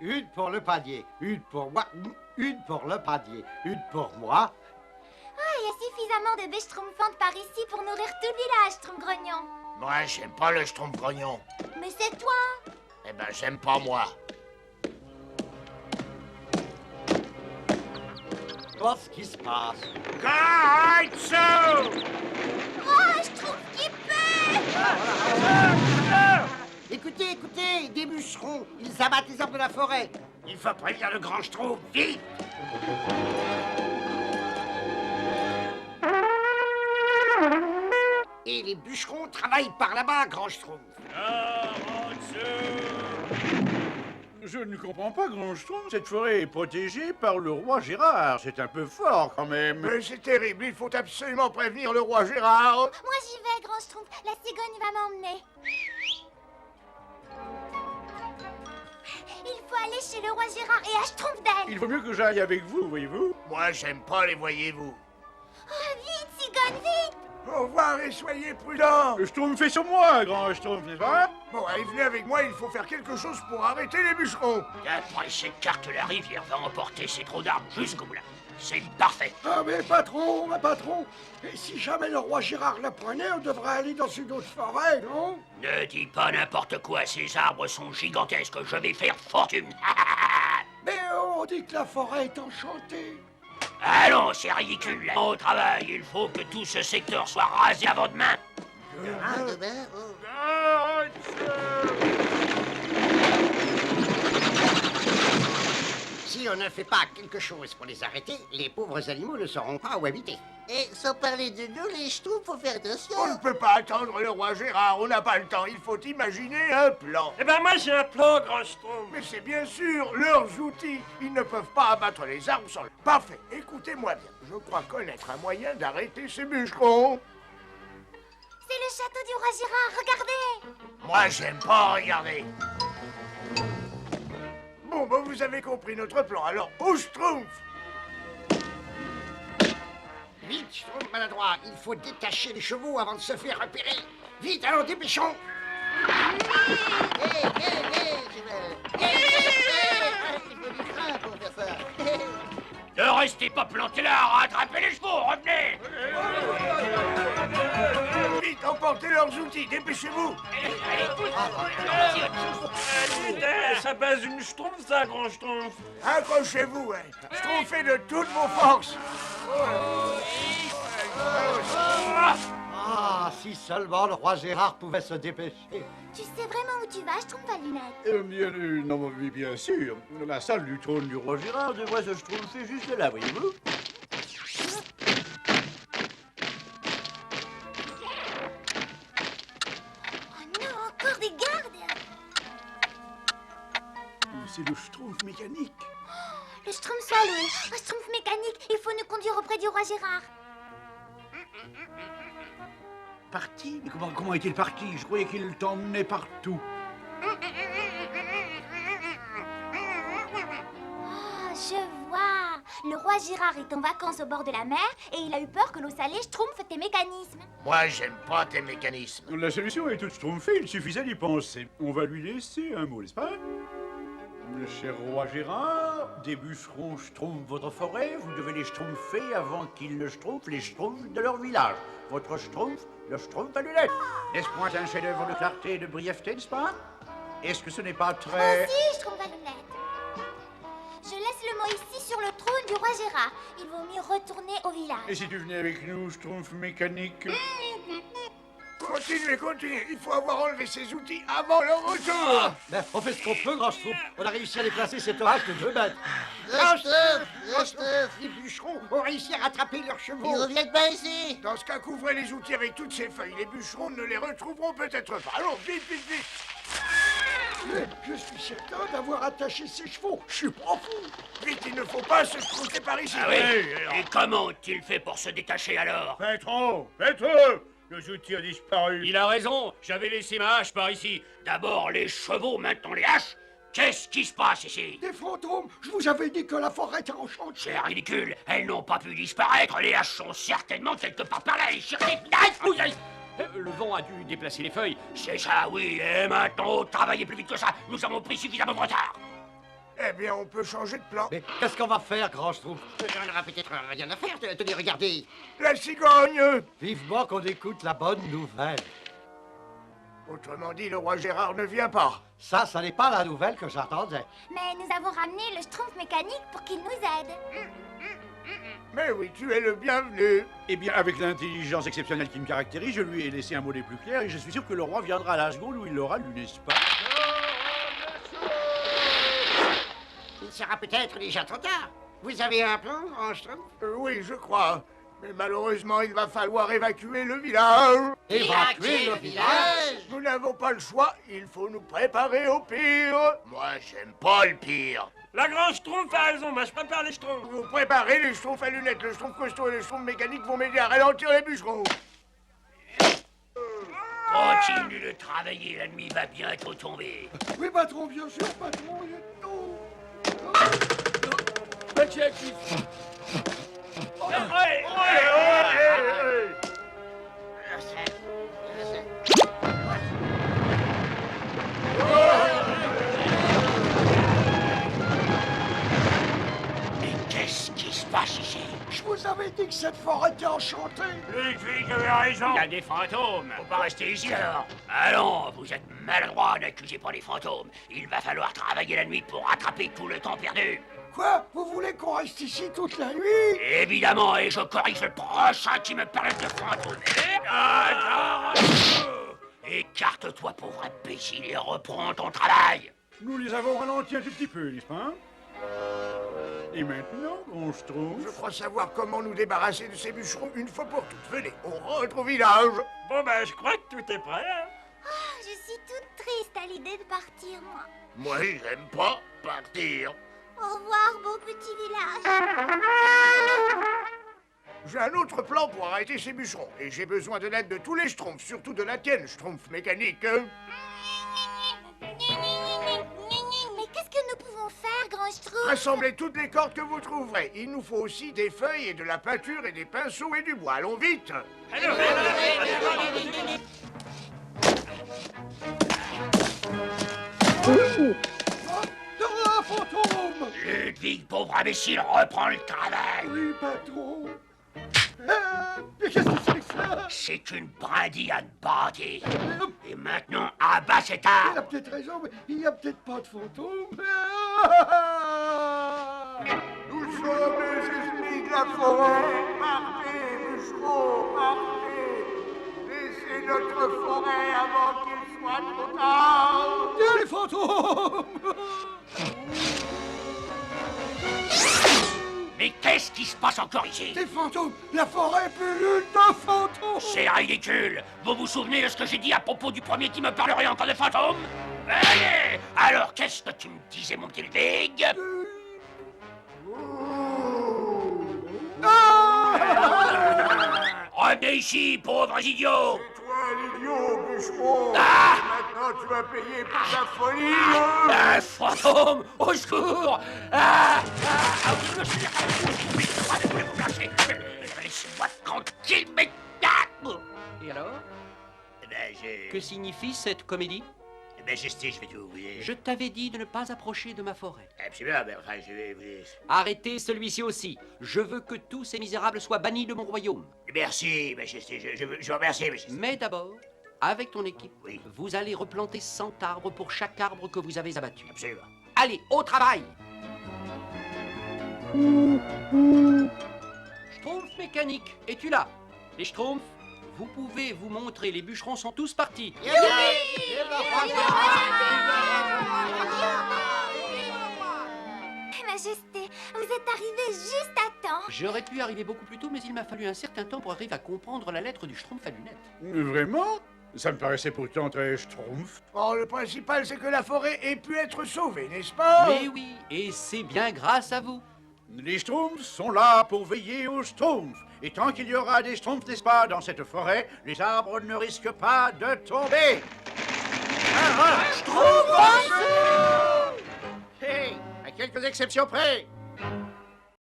Une pour le panier, une pour moi, une pour le panier, une pour moi. Ah, il y a suffisamment de bêches schtroumpfantes par ici pour nourrir tout le village, Schtroumpf-Grognon. Moi, j'aime pas le Schtroumpf-Grognon. Mais c'est toi. Eh ben, j'aime pas moi. Qu'est-ce qui se passe? Kaitsu! Oh, Schtroumpf qui pue! Écoutez, écoutez, des bûcherons, ils abattent les arbres de la forêt. Il faut prévenir le grand Schtroumpf, vite! Et les bûcherons travaillent par là-bas, grand Schtroumpf. Je ne comprends pas, grand Schtroumpf. Cette forêt est protégée par le roi Gérard. C'est un peu fort, quand même. Mais c'est terrible, il faut absolument prévenir le roi Gérard. Moi j'y vais, grand Schtroumpf. La cigogne va m'emmener. Il faut aller chez le roi Gérard et à Schtroumpfden. Il vaut mieux que j'aille avec vous, voyez-vous. Moi, j'aime pas les voyez-vous. Oh, vite, cigogne, vite! Au revoir et soyez prudents. Le Schtroumpf fait sur moi, grand Schtroumpf, n'est-ce pas? Bon, allez, venez avec moi, il faut faire quelque chose pour arrêter les bûcherons. Après cette carte, la rivière va emporter ces trous d'arbres jusqu'au bout là. C'est parfait. Ah mais patron, et si jamais le roi Gérard la prenait, on devrait aller dans une autre forêt, non? Ne dis pas n'importe quoi, ces arbres sont gigantesques, je vais faire fortune. Mais on dit que la forêt est enchantée. Allons, c'est ridicule, là. Au travail, il faut que tout ce secteur soit rasé avant demain. Si on ne fait pas quelque chose pour les arrêter, les pauvres animaux ne sauront pas où habiter. Et sans parler de nous, les Schtroumpfs, faut faire attention. On ne peut pas attendre le roi Gérard, on n'a pas le temps, il faut imaginer un plan. Eh ben moi j'ai un plan, grand Schtroumpf. Mais c'est bien sûr leurs outils, ils ne peuvent pas abattre les arbres sans le... Parfait, écoutez-moi bien, je crois connaître un moyen d'arrêter ces bûcherons. C'est le château du roi Gérard, regardez! Moi, j'aime pas regarder. Bon, ben vous avez compris notre plan, alors au Schtroumpf! Vite, Schtroumpf maladroit, il faut détacher les chevaux avant de se faire repérer. Vite, allons, dépêchons. Hé, il faut du frein pour faire ça. Ne restez pas plantés là, rattrapez les chevaux, revenez. Vite, emportez leurs outils, dépêchez-vous! Ça base une Schtroumpf, ça, grand Schtroumpf. Accrochez-vous, hein. Schtroumpfez de toutes vos forces! Ah, si seulement le roi Gérard pouvait se dépêcher. Tu sais vraiment où tu vas, Schtroumpf à lunettes? Non, mais bien sûr. La salle du trône du roi Gérard devrait se Schtroumpfer juste là, voyez-vous. Oh non, encore des gardes! C'est le Schtroumpf mécanique. Le Schtroumpf soit loué. Un Schtroumpf mécanique, il faut nous conduire auprès du roi Gérard. Parti? Mais comment est-il parti? Je croyais qu'il t'emmenait partout. Oh, je vois. Le roi Gérard est en vacances au bord de la mer et il a eu peur que l'eau salée schtroumpfe tes mécanismes. Moi, j'aime pas tes mécanismes. La solution est toute schtroumpfée, il suffisait d'y penser. On va lui laisser un mot, n'est-ce pas? Le cher roi Gérard, des bûcherons schtroumpfent votre forêt, vous devez les schtroumpfer avant qu'ils ne schtroumpfent les schtroumpfs de leur village. Votre schtroumpf, le schtroumpf à lunettes. N'est-ce point un chef-d'œuvre de clarté et de brièveté, n'est-ce pas? Est-ce que ce n'est pas très... Aussi, Schtroumpf à lunettes. Je laisse le mot ici sur le trône du roi Gérard. Il vaut mieux retourner au Et village. si tu venais avec nous, schtroumpf mécanique? Continuez, il faut avoir enlevé ces outils avant leur retour! Ben, on fait ce qu'on peut, grand Schtroumpf. On a réussi à déplacer cet orage de 2 mètres. Le Schtroumpf, Les bûcherons ont réussi à rattraper leurs chevaux. ils reviennent pas ici. Dans ce cas, couvrez les outils avec toutes ces feuilles. Les bûcherons ne les retrouveront peut-être pas. Allons, vite! Mais je suis certain d'avoir attaché ses chevaux. Je suis pas fou. Vite, il ne faut pas se tromper par ici. Ah oui? Et comment ont-ils fait pour se détacher alors? Patron, nos outils ont disparu. Il a raison, j'avais laissé ma hache par ici. D'abord les chevaux, maintenant les haches. Qu'est-ce qui se passe ici? Des fantômes. Je vous avais dit que la forêt était enchantée. C'est ridicule, elles n'ont pas pu disparaître. Les haches sont certainement quelque part par là. Et cherchez... Le vent a dû déplacer les feuilles. C'est ça, oui. Et maintenant, travaillez plus vite que ça. Nous avons pris suffisamment de retard. Eh bien, on peut changer de plan. Mais qu'est-ce qu'on va faire, grand Schtroumpf? On aura peut-être rien à faire. Tenez, regardez. La cigogne! Vivement qu'on écoute la bonne nouvelle. Autrement dit, le roi Gérard ne vient pas. Ça n'est pas la nouvelle que j'attendais. Mais nous avons ramené le Schtroumpf mécanique pour qu'il nous aide. Mais oui, tu es le bienvenu. Eh bien, avec l'intelligence exceptionnelle qui me caractérise, je lui ai laissé un mot des plus clairs et je suis sûr que le roi viendra à la seconde où il l'aura lu, n'est-ce pas? Il sera peut-être déjà trop tard. Vous avez un plan, grand Schtroumpf? Oui, je crois. Mais malheureusement, il va falloir évacuer le village. Évacuer le village? Nous n'avons pas le choix. Il faut nous préparer au pire. Moi, j'aime pas le pire. La grande Schtroumpf a raison, moi je prépare les Schtroumpfs. Vous préparez les schtroumpfs à lunettes, le schtroumpf costaud et le schtroumpf mécanique vont m'aider à ralentir les bûcherons. Continue de travailler, la nuit va bientôt tomber. Oui, patron, bien sûr, patron, lieutenant. Mais qu'est-ce qui se passe ici? Je vous avais dit que cette forêt était enchantée. Ludwig avait raison. Il y a des fantômes. Faut pas rester ici alors. Allons, vous êtes maladroit, n'accusez pas les fantômes. Il va falloir travailler la nuit pour rattraper tout le temps perdu. Quoi? Vous voulez qu'on reste ici toute la nuit? Évidemment, et je corrige le prochain qui me parle de fantômes. Écarte-toi, pauvre imbécile, et reprends ton travail. Nous les avons ralentis un tout petit peu, n'est-ce pas? Et maintenant, grand Schtroumpf? Je crois savoir comment nous débarrasser de ces bûcherons une fois pour toutes. Venez, on rentre au village. Bon ben je crois que tout est prêt. Hein. Oh, je suis toute triste à l'idée de partir, moi. Moi, j'aime pas partir. Au revoir, beau petit village. J'ai un autre plan pour arrêter ces bûcherons. Et j'ai besoin de l'aide de tous les schtroumpfs, surtout de la tienne, schtroumpf mécanique. Mais qu'est-ce que nous pouvons faire, grand Schtroumpf? Rassemblez toutes les cordes que vous trouverez. Il nous faut aussi des feuilles et de la peinture et des pinceaux et du bois. Allons vite. Un fantôme! Ludwig, pauvre imbécile, reprends le travail. Oui, patron. Mais qu'est-ce que c'est que ça? C'est une brindille à bandit. Et maintenant, abat cet Il a arbre. peut-être raison, mais il n'y a peut-être pas de fantôme. Nous sommes les esprits de la forêt. Partez, bûcherons, partez. Laissez notre forêt avant qu'il soit trop tard. Les fantômes! Mais qu'est-ce qui se passe encore ici? Des fantômes! La forêt pullule de fantômes! C'est ridicule. Vous vous souvenez de ce que j'ai dit à propos du premier qui me parlerait encore de fantômes? Allez. Alors, qu'est-ce que tu me disais, mon petit Ludwig? Revenez ici, pauvres idiots. Toi, l'idiot, bûcheron. Ah! Maintenant, tu vas payer pour ta folie. Un fantôme! Au secours! Ah! Laissez-moi tranquille, mais... Et alors? Ben, Que signifie cette comédie? Majesté, je vais tout oublier. Je t'avais dit de ne pas approcher de ma forêt. Absolument, mais enfin, je vais vous... Arrêtez celui-ci aussi. Je veux que tous ces misérables soient bannis de mon royaume. Merci, Majesté, je vous remercie, Majesté. Mais d'abord, avec ton équipe, Oui. vous allez replanter 100 arbres pour chaque arbre que vous avez abattu. Absolument. Allez, au travail! Schtroumpf mécanique, es-tu là? Les Schtroumpfs, vous pouvez vous montrer, les bûcherons sont tous partis. Majesté, vous êtes arrivé juste à temps. J'aurais pu arriver beaucoup plus tôt, mais il m'a fallu un certain temps pour arriver à comprendre la lettre du Schtroumpf à lunettes. Vraiment? Ça me paraissait pourtant très Schtroumpf. Oh, le principal, c'est que la forêt ait pu être sauvée, n'est-ce pas? Mais oui, et c'est bien grâce à vous. Les Schtroumpfs sont là pour veiller aux Schtroumpfs. Et tant qu'il y aura des Schtroumpfs, n'est-ce pas, dans cette forêt, les arbres ne risquent pas de tomber. Hey, à quelques exceptions près,